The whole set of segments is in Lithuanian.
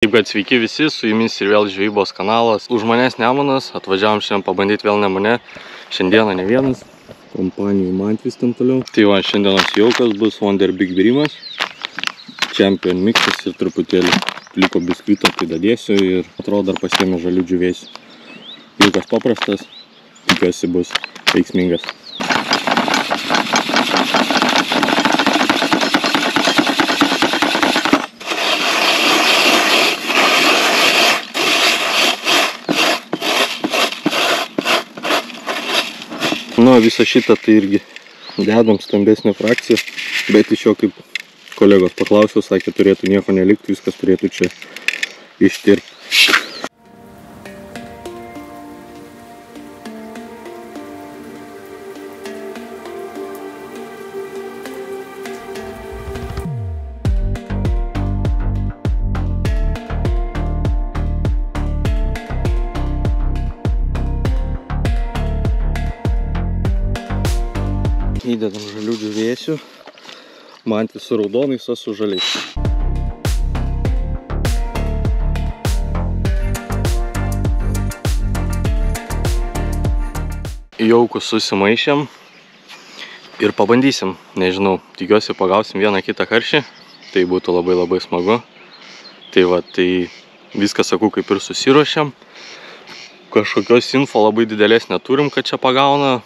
Taip kad sveiki visi, su jumis ir vėl žvejybos kanalas. Už manęs Nemunas, atvažiavom šiandien pabandyti vėl Nemune. Šiandieną ne vienas, kompanijų Mantvis ten toliau. Tai va, šiandienos jaukas bus Wonder Big Brimas, Champion mixas ir truputėlį liko biskvito, tai dadėsiu ir atrodo dar pasiėmė žalių džiūvėsių. Jaukas paprastas, tikiuosi bus veiksmingas. Nu, visą šitą tai irgi dedam stambesnę frakciją, bet iš jo, kaip kolegos paklausiau, sakė, turėtų nieko nelikti, viskas turėtų čia ištirpti. Įdedam žalių džiūvėsių, Mantvis su raudonais, o su žaliais. Jaukus susimaišėm ir pabandysim, nežinau, tikiuosi pagausim vieną kitą karšį, tai būtų labai smagu. Tai va, tai viską sakau, kaip ir susiruošėm. Kažkokios info labai didelės neturim, kad čia pagauna.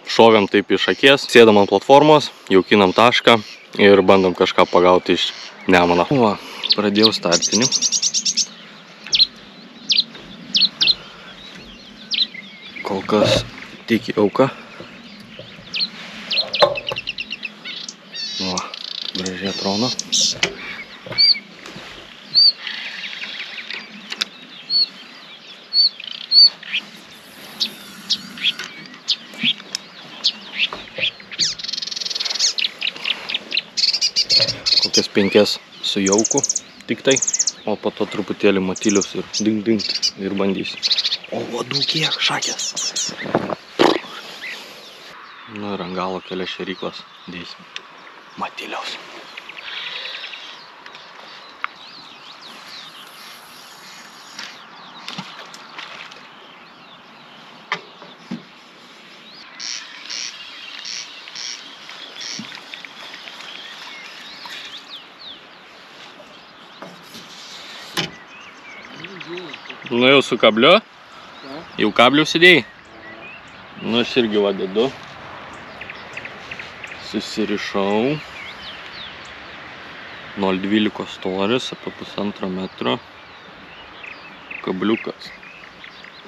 Šovėm taip iš akies, sėdam ant platformos, jaukinam tašką ir bandom kažką pagauti iš Nemuno. Va, pradėjau startinį. Kol kas tik jauka. Va, gražiai atrodo. Kokias 5 su jauku tik tai, o po to truputėlį matilius ir ding ir bandysim. O vadų kiek šakės. Nu ir ant galo kelias šeryklas dėsim matiliaus. Nu jau su kabliu? Jau kablių užsidėjai? Nu aš irgi va dedu. Susirišau. 0,12 storis, apie 1,5 metro. Kabliukas.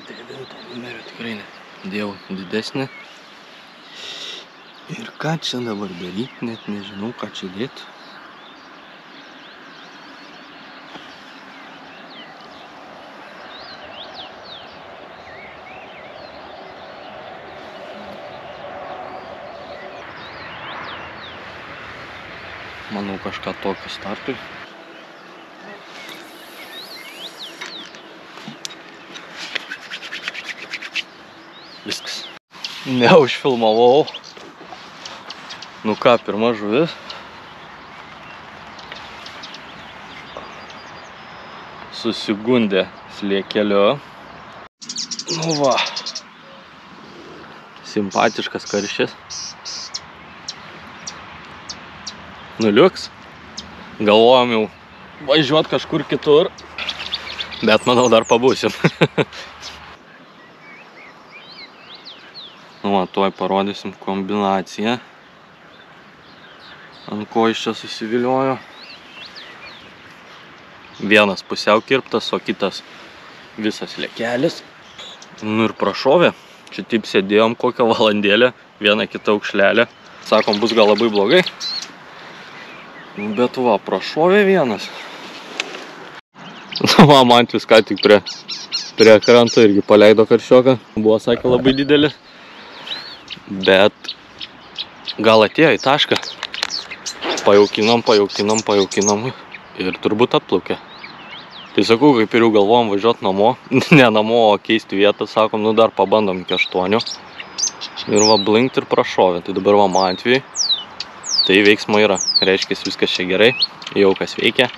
9 numerio tikrai ne. Dėjau didesnį. Ir ką čia dabar daryti, net nežinau, ką čia dėti. Manau, kažką tokio startui. Viskas. Neužfilmavau. Nu ką, pirma žuvis. Susigundė sliekeliu. Nu va. Simpatiškas karšis. Nuliuks. Galvojom jau važiuot kažkur kitur, bet manau dar pabūsim. Nu, va, tuoj parodysim kombinaciją. Ant ko iš čia susiviliojo. Vienas pusiau kirptas, o kitas visas lėkelis. Nu ir prašovė. Čia taip sėdėjom kokią valandėlę, vieną kitą aukšlelę. Sakom, bus gal labai blogai. Bet va, prašovė vienas. Va, Mantvis ką tik prie kranto irgi paleido karščioką. Buvo, sakė, labai didelis. Bet gal atėjo į tašką. Pajaukinom ir turbūt atplaukė. Tai sakau, kaip ir jau galvojom važiuoti namo. Ne namo, o keisti vietą. Sakom, nu dar pabandom iki 8. Ir va, blinkt ir prašovė. Tai dabar va, Mantvijai. Tai veiksmo yra, reiškia viskas čia gerai, jau kas veikia.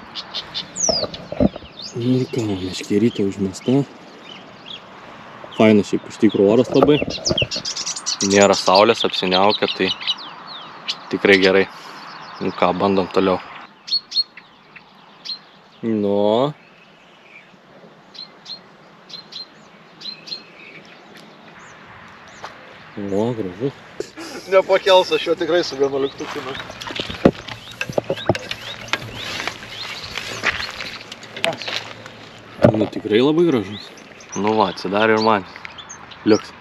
Ir ką, meškerytė užmesta. Fainas šiaip iš tikrųjų oras labai. Nėra saulės, apsiniaukia, tai tikrai gerai. Nu ką, bandom toliau. Nu. O, gražu. Nepakels, aš jo tikrai su 11-ukinu. Nu tikrai labai gražus. Nu va, atsidarė ir man. Liuks.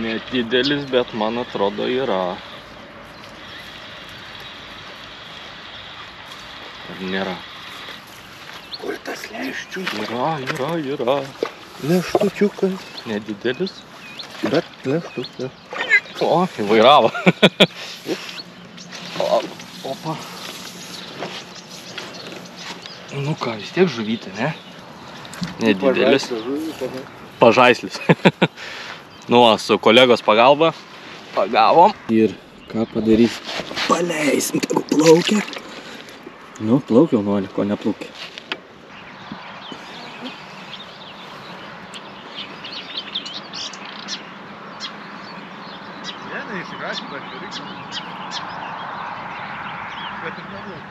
Nedidelis, bet man atrodo yra. Ar nėra? Kur tas leščius? Yra. Leštučiukas. Nedidelis. Bet leštukas. O, įvairavo. Opa. Nu ką, vis tiek žuvytė, ne? Nedidelis. Pažaislis. Nu, su kolegos pagalba pagavom. Ir ką padarys? Paleisim, tegu plaukia. Nu, plaukiau nori, ko neplaukia.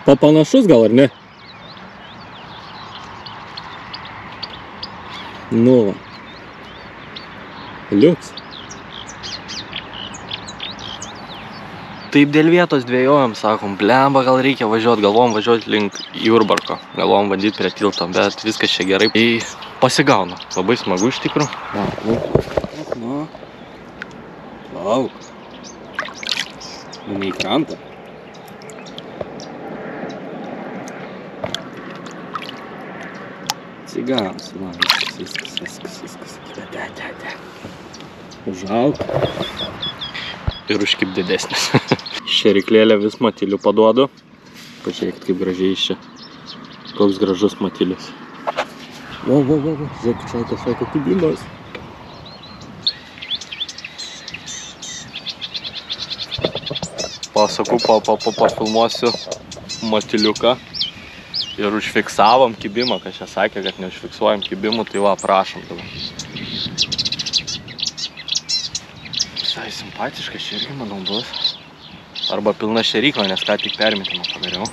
Papanašus gal, ar ne? Nu va. Liuks. Taip dėl vietos dvėjojom, sakom, blemba, gal reikia važiuoti, galvom važiuoti link Jurbarko, galvom bandyti prie tilto, bet viskas čia gerai. Tai pasigauna, labai smagu iš tikrųjų. Nu, lauk. Nu, ne į krantą. Atsigaus, va, viskas. Užauk. Ir užkip didesnis. Šeriklėlę vis matilių paduodu. Pažiūrėkit, kaip gražiai iš čia. Koks gražus matilius. Va. Žiūrėk, čia tas vaiko kibimas. Pasakau, pafilmuosiu matiliuką. Ir užfiksavom kibimą, kas čia sakė, kad neužfiksuojam kibimų, tai va, prašom dabar. Visai simpatiškas šerikė, manau, bus. Arba pilna šerikla, nes ką tik permetimą padariau.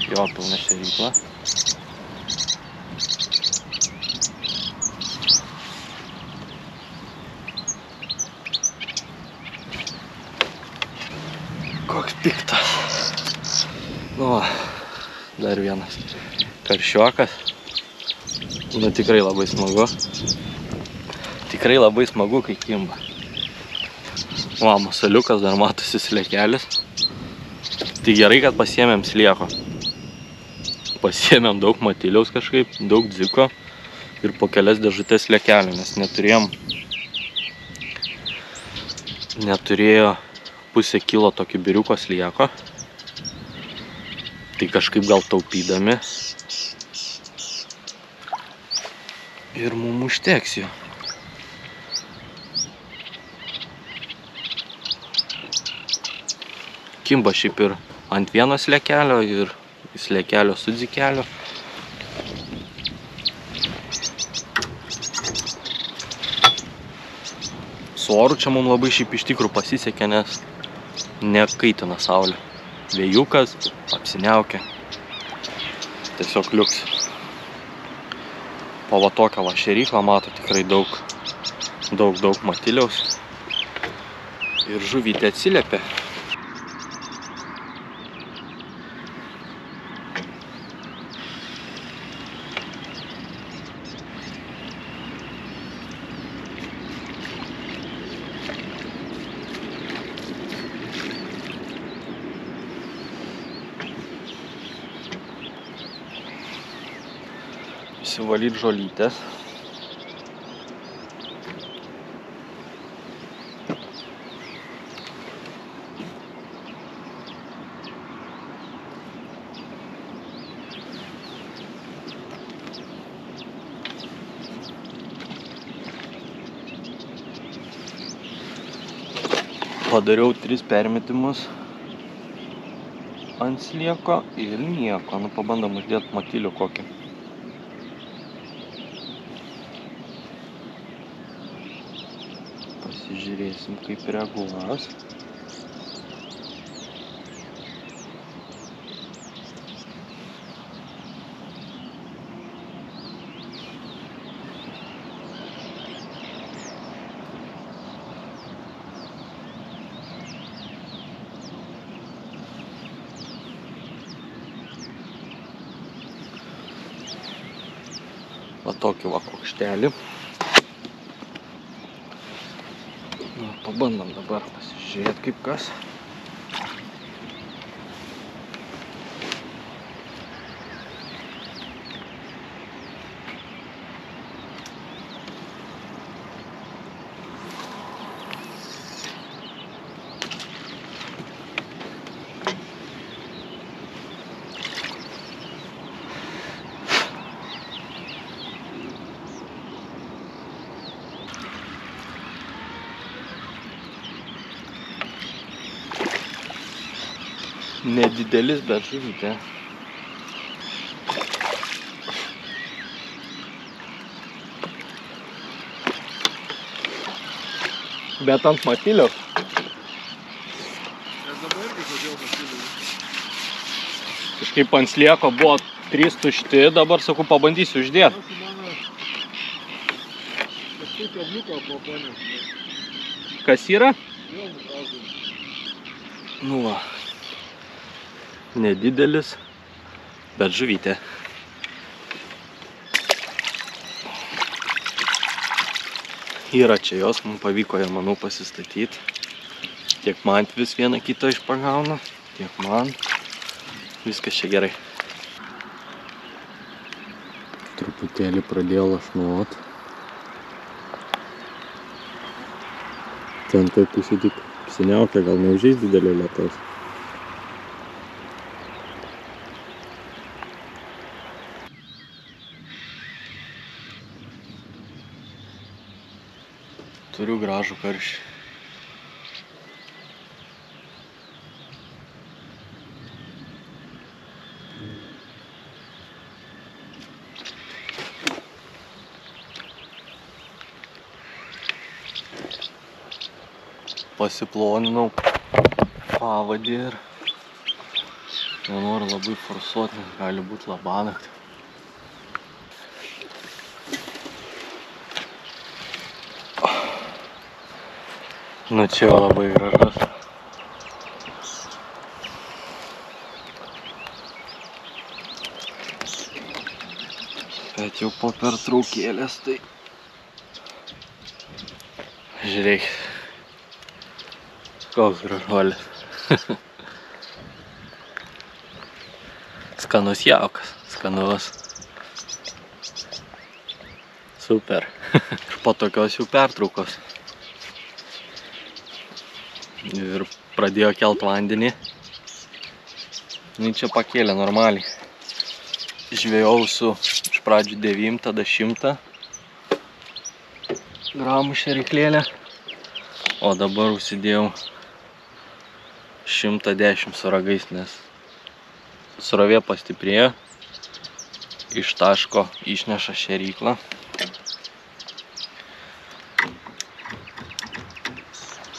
Jo, pilna šerikla. Koks piktas. Nu, dar vienas karšiokas. Nu, tikrai labai smagu. Tikrai labai smagu, kai kimba. Va, masaliukas, dar matosi sliekelis. Tai gerai, kad pasiėmėm slieko. Pasiėmėm daug matiliaus kažkaip, daug dziko ir po kelias dėžutės sliekelių, nes neturėjo pusę kilo tokio biriuko slieko. Tai kažkaip gal taupydami. Ir mum užteks jo. Kimba šiaip ir ant vieno sliekelio ir sliekelio su dzikelio. Su oru čia mums labai šiaip iš tikrųjų pasisekė, nes nekaitina saulė. Vėjukas, apsiniaukia. Tiesiog liuks. Po va tokią va šeriklą mato tikrai daug matiliaus. Ir žuvytė atsiliepė. Įsivalyti žolytės. Padariau 3 permetimus ant slieko ir nieko. Nu, pabandom uždėti matilių kokį. Pasižiūrėsim, kaip reaguos. Va tokį va kokštelį. Nu, pabandom dabar pasižiūrėti kaip kas. Nedidelis, bet žuvytė. Bet ant matilio. Kažkaip ant slieko buvo 3 tušti, dabar sakau, pabandysiu uždėti. Kas yra? Nu va. Nedidelis, bet žuvytė. Yra čia jos, mums pavyko ją, manau, pasistatyti. Tiek man vis vieną kitą išpagauna, tiek man. Viskas čia gerai. Truputėlį pradėjo lašnuot. Ten taip pusė tik apsiniaukia, gal neužeis didelio lietaus. Turiu gražų karšį. Pasiploninau pavadį ir nenoriu labai forsuoti, nes gali būti labanakt. Nu čia labai gražus. Bet jau po pertraukėlės tai... Žiūrėk. Koks gražuolis. Skanus jaukas. Skanus. Super. Ir po tokios jau pertraukos. Ir pradėjo kelt vandenį. Nu, čia pakėlė normaliai. Žvejau su iš pradžių 9, tada 100 gramų šeriklėlę. O dabar užsidėjau 110 su ragais, nes srovė pastiprėjo. Iš taško išneša šeriklą.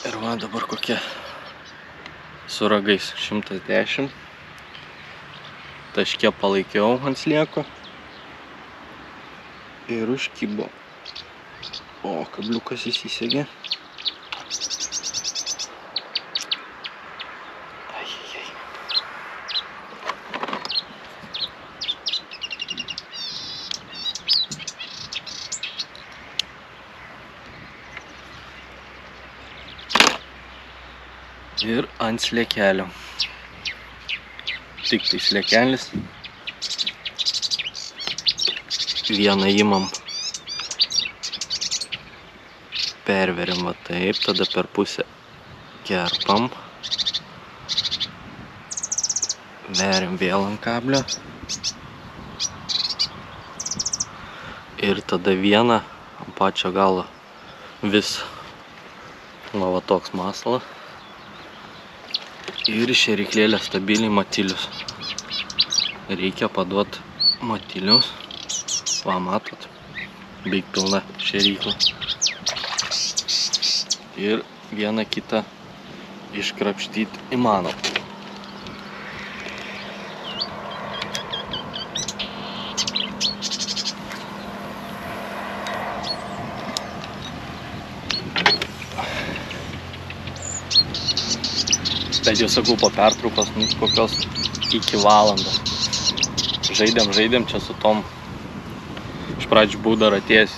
Ir va dabar kokie su ragais 110. Taške palaikiau ant slieko. Ir užkibo. O, kabliukas įsisegė. Ir ant sliekelio. Tik tai sliekelis. Vieną imam. Perveriam va taip, tada per pusę kerpam. Veriam vėl ant kablio. Ir tada vieną ant pačio galo vis. Va toks masalas. Ir šėryklėlė stabiliai matilius. Reikia paduoti matilius. Va, matot, beig pilna šėrykla. Ir vieną kitą iškrapštyti įmanoma. Bet jau sakau, po pertraukos kokios iki valandos. Žaidėm čia su tom. Iš pradžių buvau dar atėjęs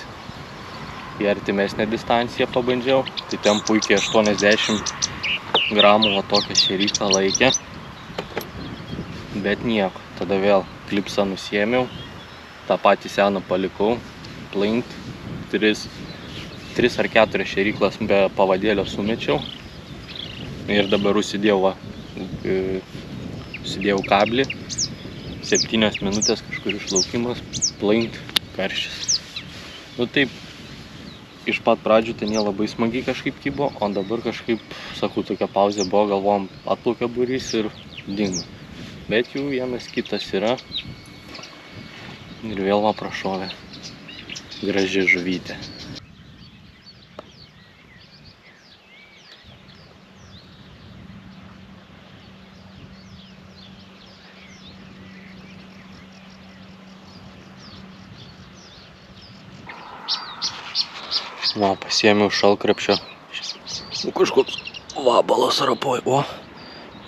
į artimesnę distanciją pabandžiau. Tai ten puikiai 80 gramų va tokią šėryklą laikė. Bet nieko. Tada vėl klipsą nusiėmiau. tą patį seną palikau, plink, 3 ar 4 šėryklas be pavadėlio sumečiau. Ir dabar užsidėjau kablį, 7 minutės kažkur išlaukimas, plink, karščias. Nu taip, iš pat pradžių ten jie labai smagiai kažkaip kibo, o dabar kažkaip, sakau, tokia pauzė buvo, galvom, atplaukė būrys ir dingo. Bet jų vienas kitas yra ir vėl man prašovė graži žuvytė. Va, pasiėmiau šalkrepšio. Nu, kažkoks vabalas rapoj. O,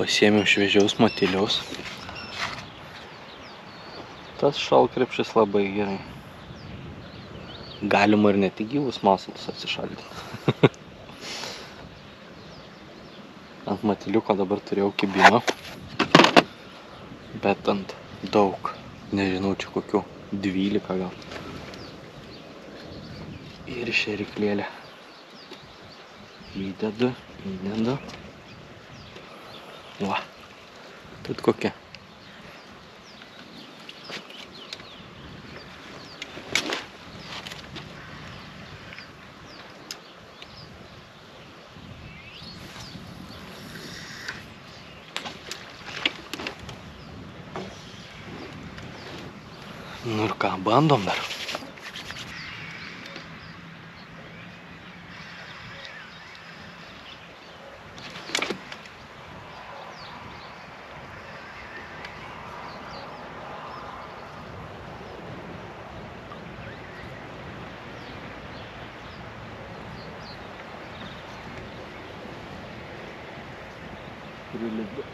pasiėmiau šviežiaus matiliaus. Tas šalkrepšis labai gerai. Galima ir ne tik gyvus masalus atsišaldyti. Ant matiliuko dabar turėjau kibimą. Bet ant daug. Nežinau, čia kokių 12 gal. Ir šėryklėlę įdedu. Va, tad kokia. Nu ir ką, bandom dar. Прилетел.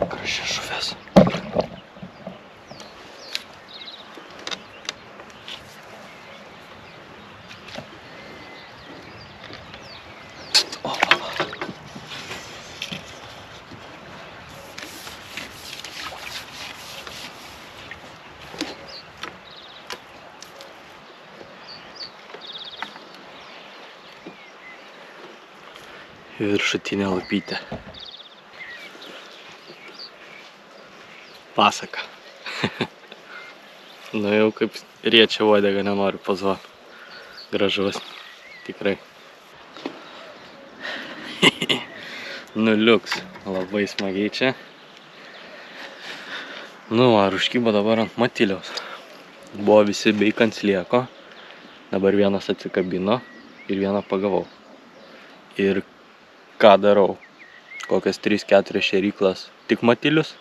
Graži žuvis. Viršutinė lapytė. Pasaka. Nu jau kaip riečia uodega, nenoriu pozuoti. Gražus. Tikrai. Nu liuks. Labai smagiai čia. Nu ar užkybo dabar ant matiliaus. Buvo visi beik ant slieko. Dabar vienas atsikabino ir vieną pagavau. Ir ką darau? Kokias 3-4 šėryklas tik matilius.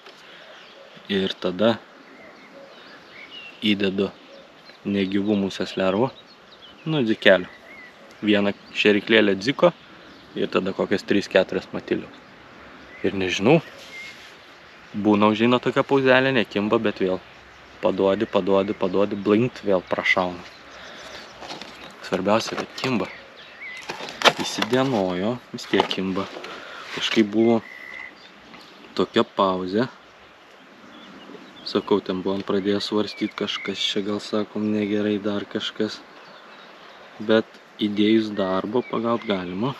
Ir tada įdedu negyvų musės lervų. Nu, dzikelių. Vieną šėryklėlę dziko ir tada kokias 3-4 matilius. Ir nežinau, būna užeina tokia pauzelė, nekimba, bet vėl paduodi, blinkt, vėl prašauna. Svarbiausia, kad kimba. Įsidienojo, vis tiek kimba. Kažkaip buvo tokia pauzė. Sakau, ten buvom pradėję svarstyti kažkas, čia gal sakom negerai dar kažkas. Bet įdėjus darbo pagaut galima.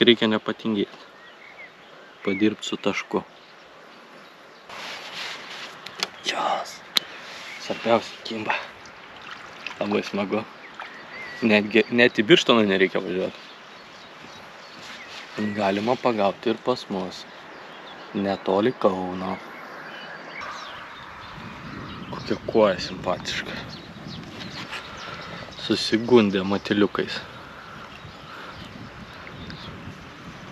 Reikia nepatingėti. Padirbti su tašku. Jos. Svarbiausia kimba. Labai smagu. Net į Birštoną nereikia važiuoti. Galima pagauti ir pas mus. Netoli Kauno. Kokia koja simpatiška. Susigundė matiliukais.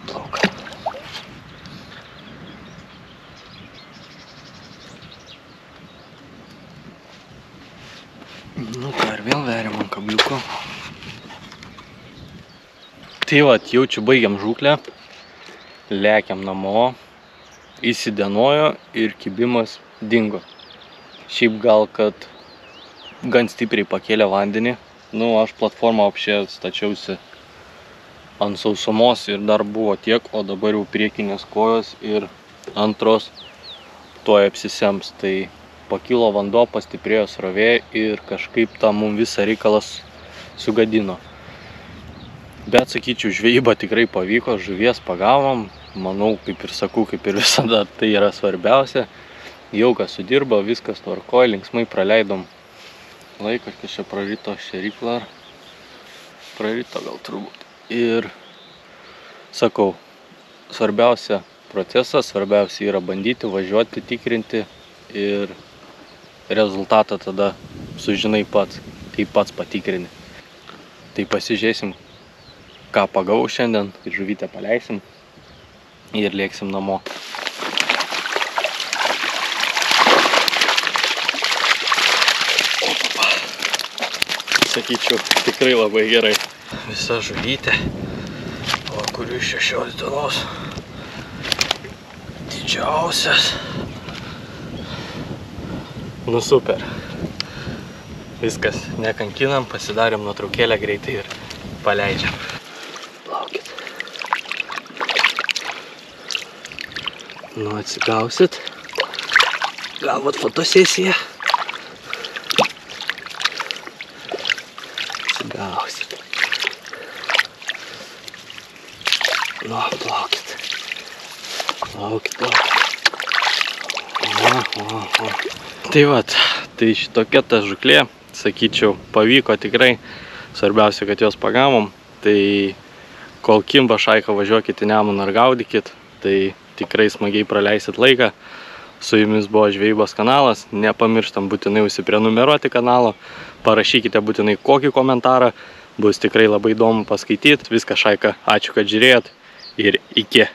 Plauka. Nu ką, ir vėl veriam ant kabliuko. Tai vat, jau čia baigiam žūklę. Lekiam namo. Įsidenojo ir kibimas dingo. Šiaip gal, kad gan stipriai pakėlė vandenį. Nu, aš platformą apšė stačiausi ant sausumos ir dar buvo tiek, o dabar jau priekinės kojos ir antros tuoj apsisems. Tai pakilo vanduo, pastiprėjo srovė ir kažkaip tą mums visą reikalas sugadino. Bet, sakyčiau, žvejyba tikrai pavyko, žuvies pagavom. Manau, kaip ir sakau, kaip ir visada, tai yra svarbiausia. Jau kas sudirbo, viskas tvarkoj, linksmai praleidom laiką, kas čia prarito šėryklą. Prarito gal turbūt. Ir sakau, svarbiausia procesas, svarbiausia yra bandyti, važiuoti, tikrinti ir rezultatą tada sužinai pats, kaip pats patikrini. Tai pasižiūrėsim, ką pagavau šiandien, žuvytę paleisim ir lėksim namo. Opa. Sakyčiau, tikrai labai gerai. Visa žuvytė, o kurių iš 6 dienos didžiausias. Nu super. Viskas, nekankinam, pasidarėm nuotraukėlę greitai ir paleidžiam. Plaukit. Nu, atsigausit. Gavot fotosesiją. Atsigausit. Nu, plaukit. Plaukit, plaukit. Tai vat, tai šitokia ta žuklė, sakyčiau, pavyko tikrai. Svarbiausia, kad jos pagavom. Tai kol kimba šaika, važiuokit į Nemuną ir gaudykit. Tai tikrai smagiai praleisit laiką. Su jumis buvo Žvejybos kanalas. Nepamirštam būtinai užsiprenumeruoti kanalo. Parašykite būtinai kokį komentarą. Bus tikrai labai įdomu paskaityti. Viską, šaika. Ačiū, kad žiūrėjot. Ir iki.